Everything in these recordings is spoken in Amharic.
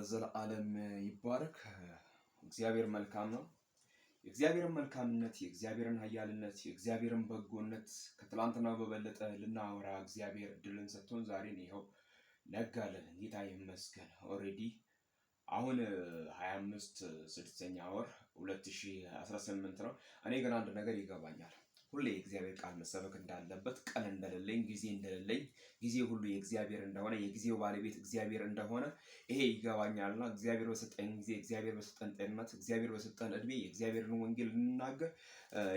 ለዘለዓለም ይባረክ። እግዚአብሔር መልካም ነው። የእግዚአብሔርን መልካምነት፣ የእግዚአብሔርን ኃያልነት፣ የእግዚአብሔርን በጎነት ከትላንትናው በበለጠ ልናወራ እግዚአብሔር እድልን ሰጥቶን ዛሬን ይኸው ነጋለን። ጌታ ይመስገን። ኦሬዲ አሁን 25 ስድስተኛ ወር 2018 ነው። እኔ ግን አንድ ነገር ይገባኛል። ሁሌ የእግዚአብሔር ቃል መሰበክ እንዳለበት፣ ቀን እንደሌለኝ፣ ጊዜ እንደሌለኝ፣ ጊዜ ሁሉ የእግዚአብሔር እንደሆነ፣ የጊዜው ባለቤት እግዚአብሔር እንደሆነ ይሄ ይገባኛልና እግዚአብሔር በሰጠን ጊዜ፣ እግዚአብሔር በሰጠን ጤንነት፣ እግዚአብሔር በሰጠን እድሜ የእግዚአብሔርን ወንጌል ልንናገር፣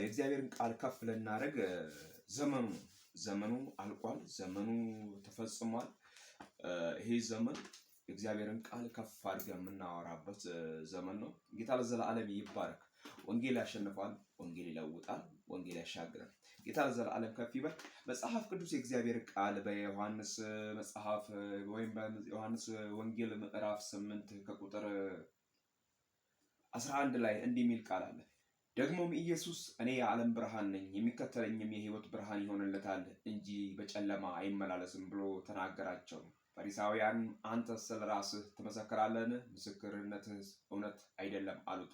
የእግዚአብሔርን ቃል ከፍ ልናደርግ ዘመኑ አልቋል። ዘመኑ ተፈጽሟል። ይሄ ዘመን የእግዚአብሔርን ቃል ከፍ አድርገን የምናወራበት ዘመን ነው። ጌታ ለዘላለም ይባረክ። ወንጌል ያሸንፋል፣ ወንጌል ይለውጣል፣ ወንጌል ያሻግራል። ጌታ ለዘላለም ከፍ ይበል። መጽሐፍ ቅዱስ የእግዚአብሔር ቃል በዮሐንስ መጽሐፍ ወይም በዮሐንስ ወንጌል ምዕራፍ 8 ከቁጥር 11 ላይ እንዲህ የሚል ቃል አለ። ደግሞም ኢየሱስ እኔ የዓለም ብርሃን ነኝ፣ የሚከተለኝም የሕይወት ብርሃን ይሆንለታል እንጂ በጨለማ አይመላለስም ብሎ ተናገራቸው። ፈሪሳውያን አንተ ስለ ራስህ ትመሰክራለህን? ምስክርነትህ እውነት አይደለም አሉት።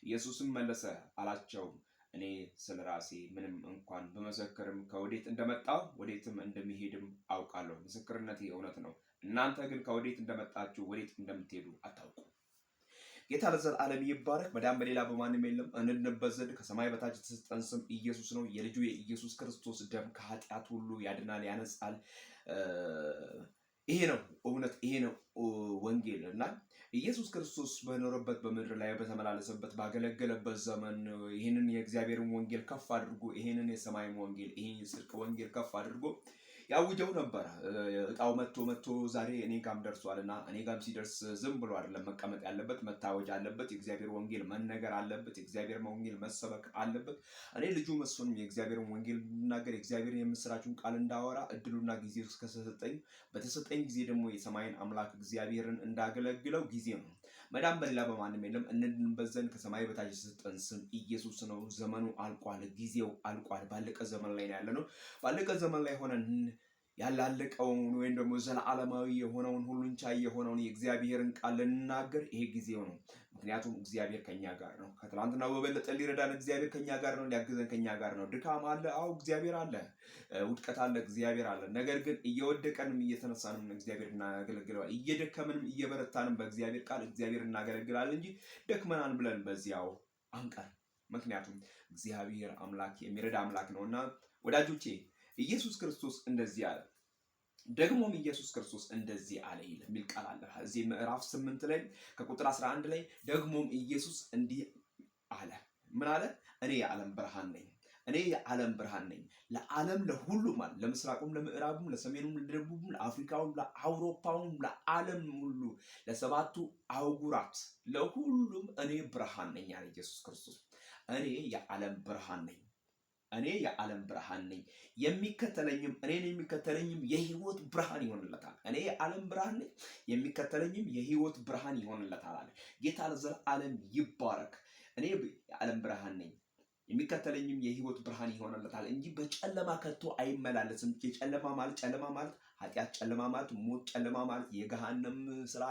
ኢየሱስም መለሰ አላቸው፣ እኔ ስለ ራሴ ምንም እንኳን በመሰክርም ከወዴት እንደመጣሁ ወዴትም እንደሚሄድም አውቃለሁ። ምስክርነቴ እውነት ነው። እናንተ ግን ከወዴት እንደመጣችሁ ወዴት እንደምትሄዱ አታውቁ። ጌታ ለዘላለም ይባረክ። መዳን በሌላ በማንም የለም። እንድንበት ዘንድ ከሰማይ በታች የተሰጠን ስም ኢየሱስ ነው። የልጁ የኢየሱስ ክርስቶስ ደም ከኃጢአት ሁሉ ያድናል፣ ያነጻል። ይሄ ነው እውነት፣ ይሄ ነው ወንጌል። እና ኢየሱስ ክርስቶስ በኖረበት በምድር ላይ በተመላለሰበት ባገለገለበት ዘመን ይህንን የእግዚአብሔርን ወንጌል ከፍ አድርጎ፣ ይህንን የሰማይን ወንጌል፣ ይህን የጽድቅ ወንጌል ከፍ አድርጎ ያውጀው ነበር። እጣው መጥቶ ዛሬ እኔ ጋም ደርሷልና እኔ ጋም ሲደርስ ዝም ብሎ አይደለም መቀመጥ ያለበት፣ መታወጅ አለበት። የእግዚአብሔር ወንጌል መነገር አለበት። የእግዚአብሔር ወንጌል መሰበክ አለበት። እኔ ልጁ መስሎኝ የእግዚአብሔርን ወንጌል እንድናገር፣ የእግዚአብሔርን የምስራቹን ቃል እንዳወራ እድሉና ጊዜ እስከሰጠኝ፣ በተሰጠኝ ጊዜ ደግሞ የሰማይን አምላክ እግዚአብሔርን እንዳገለግለው ጊዜ ነው። መዳን በሌላ በማንም የለም። እንድንበት ዘንድ ከሰማይ በታች የተሰጠን ስም ኢየሱስ ነው። ዘመኑ አልቋል። ጊዜው አልቋል። ባለቀ ዘመን ላይ ያለ ነው። ባለቀ ዘመን ላይ ሆነን ያላለቀውን ወይም ደግሞ ዘላለማዊ የሆነውን ሁሉን ቻይ የሆነውን የእግዚአብሔርን ቃል ልንናገር ይሄ ጊዜው ነው። ምክንያቱም እግዚአብሔር ከኛ ጋር ነው። ከትላንትናው በበለጠ ሊረዳን እግዚአብሔር ከኛ ጋር ነው። ሊያግዘን ከኛ ጋር ነው። ድካም አለ፣ አዎ እግዚአብሔር አለ። ውድቀት አለ፣ እግዚአብሔር አለ። ነገር ግን እየወደቀንም እየተነሳንም እግዚአብሔር እናገለግለዋል። እየደከምንም እየበረታንም በእግዚአብሔር ቃል እግዚአብሔር እናገለግላለን እንጂ ደክመናን ብለን በዚያው አንቀር። ምክንያቱም እግዚአብሔር አምላክ የሚረዳ አምላክ ነውና ወዳጆቼ፣ ኢየሱስ ክርስቶስ እንደዚህ አለ። ደግሞም ኢየሱስ ክርስቶስ እንደዚህ አለ የሚል ቃል አለ እዚህ ምዕራፍ 8 ላይ ከቁጥር 11 ላይ ደግሞም ኢየሱስ እንዲህ አለ። ምን አለ? እኔ የዓለም ብርሃን ነኝ። እኔ የዓለም ብርሃን ነኝ። ለዓለም ለሁሉ ማለት ለምስራቁም፣ ለምዕራቡም፣ ለሰሜኑም፣ ለደቡቡም፣ ለአፍሪካውም፣ ለአውሮፓውም፣ ለዓለም ሁሉ ለሰባቱ አህጉራት ለሁሉም እኔ ብርሃን ነኝ አለ ኢየሱስ ክርስቶስ። እኔ የዓለም ብርሃን ነኝ። እኔ የዓለም ብርሃን ነኝ። የሚከተለኝም እኔን የሚከተለኝም የሕይወት ብርሃን ይሆንለታል። እኔ የዓለም ብርሃን ነኝ፣ የሚከተለኝም የሕይወት ብርሃን ይሆንለታል አለ ጌታ ለዘላለም ይባረክ። እኔ የዓለም ብርሃን ነኝ፣ የሚከተለኝም የሕይወት ብርሃን ይሆንለታል እንጂ በጨለማ ከቶ አይመላለስም። ጨለማ ማለት ኃጢአት፣ ጨለማ ማለት ሞት፣ ጨለማ ማለት የገሃነም ስራ፣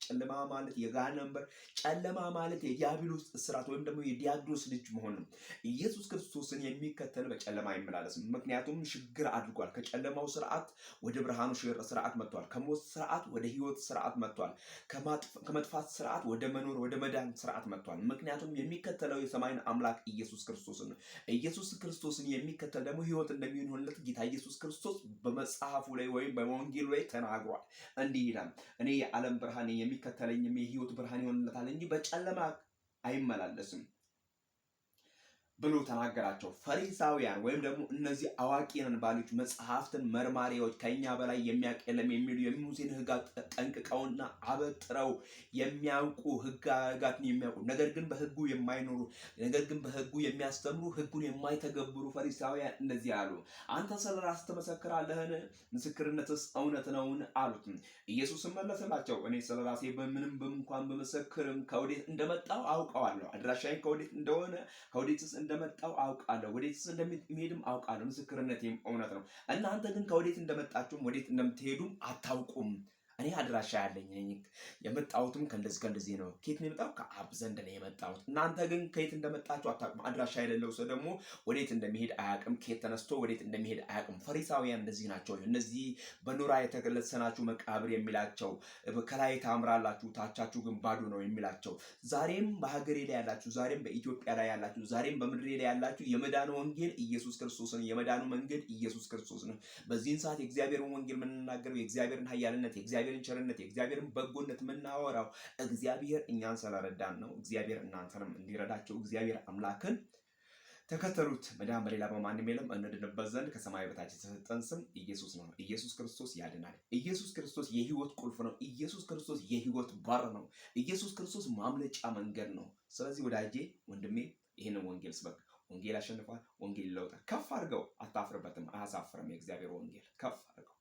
ጨለማ ማለት የገሃነም በር፣ ጨለማ ማለት የዲያብሎስ እስራት ወይም ደግሞ የዲያብሎስ ልጅ መሆን ነው። ኢየሱስ ክርስቶስን የሚከተል በጨለማ አይመላለስም። ምክንያቱም ሽግግር አድርጓል። ከጨለማው ስርዓት ወደ ብርሃኑ ስርዓት መጥቷል። ከሞት ስርዓት ወደ ሕይወት ስርዓት መጥቷል። ከመጥፋት ስርዓት ወደ መኖር ወደ መዳን ስርዓት መጥቷል። ምክንያቱም የሚከተለው የሰማይን አምላክ ኢየሱስ ክርስቶስን ነው። ኢየሱስ ክርስቶስን የሚከተል ደግሞ ሕይወት እንደሚሆንለት ጌታ ኢየሱስ ክርስቶስ በመጽሐፉ ላይ ወይም በወንጌሉ ላይ ተናግሯል። እንዲህ ይላል፣ እኔ የዓለም ብርሃን የሚከተለኝም የሕይወት ብርሃን ይሆንለታል እንጂ በጨለማ አይመላለስም ብሎ ተናገራቸው። ፈሪሳውያን ወይም ደግሞ እነዚህ አዋቂ ነን ባሎች፣ መጽሐፍትን መርማሪዎች፣ ከኛ በላይ የሚያውቅ የለም የሚሉ የሙሴን ሕግ ጠንቅቀውና አበጥረው የሚያውቁ ሕግጋትን የሚያውቁ ነገር ግን በሕጉ የማይኖሩ ነገር ግን በሕጉ የሚያስተምሩ ሕጉን የማይተገብሩ ፈሪሳውያን እንደዚህ አሉ። አንተ ስለ ራስህ ትመሰክራለህን? ምስክርነትስ እውነት ነውን? አሉት። ኢየሱስም መለሰላቸው፣ እኔ ስለ ራሴ በምንም እንኳን በመሰክርም ከወዴት እንደመጣሁ አውቀዋለሁ። አድራሻዬን ከወዴት እንደሆነ ከወዴትስ እንደመጣው አውቃለሁ፣ ወዴትስ እንደሚሄድም አውቃለሁ። ምስክርነቴም እውነት ነው። እናንተ ግን ከወዴት እንደመጣችሁም ወዴት እንደምትሄዱም አታውቁም እኔ አድራሻ ያለኝ ነኝ፣ የመጣሁትም ከእንደዚህ ነው። ከየት ነው የመጣሁት? ከአብ ዘንድ ነው የመጣሁት። እናንተ ግን ከየት እንደመጣችሁ አታውቁም። አድራሻ የሌለው ሰው ደግሞ ወዴት እንደሚሄድ አያውቅም። ከየት ተነስቶ ወዴት እንደሚሄድ አያውቅም። ፈሪሳውያን እንደዚህ ናቸው። እነዚህ በኖራ የተገለጸናችሁ መቃብር የሚላቸው፣ ከላይ ታምራላችሁ ታቻችሁ ግን ባዶ ነው የሚላቸው። ዛሬም በሀገሬ ላይ ያላችሁ፣ ዛሬም በኢትዮጵያ ላይ ያላችሁ፣ ዛሬም በምድሬ ላይ ያላችሁ የመዳኑ ወንጌል ኢየሱስ ክርስቶስን፣ የመዳኑ መንገድ ኢየሱስ ክርስቶስ ነው። በዚህን ሰዓት የእግዚአብሔርን ወንጌል የምንናገረው፣ የእግዚአብሔርን ኃያልነት፣ የእግዚአብሔርን ቸርነት፣ የእግዚአብሔርን በጎነት የምናወራው እግዚአብሔር እኛን ስለረዳን ነው። እግዚአብሔር እናንተንም እንዲረዳቸው እግዚአብሔር አምላክን ተከተሉት። መዳን በሌላ በማንም የለም። እንድንበት ዘንድ ከሰማይ በታች የተሰጠን ስም ኢየሱስ ነው። ኢየሱስ ክርስቶስ ያድናል። ኢየሱስ ክርስቶስ የህይወት ቁልፍ ነው። ኢየሱስ ክርስቶስ የህይወት በር ነው። ኢየሱስ ክርስቶስ ማምለጫ መንገድ ነው። ስለዚህ ወዳጄ ወንድሜ ይህንን ወንጌል ስበክ። ወንጌል ያሸንፋል። ወንጌል ይለውጣል። ከፍ አድርገው። አታፍርበትም፣ አያሳፍርም። የእግዚአብሔር ወንጌል ከፍ አድርገው።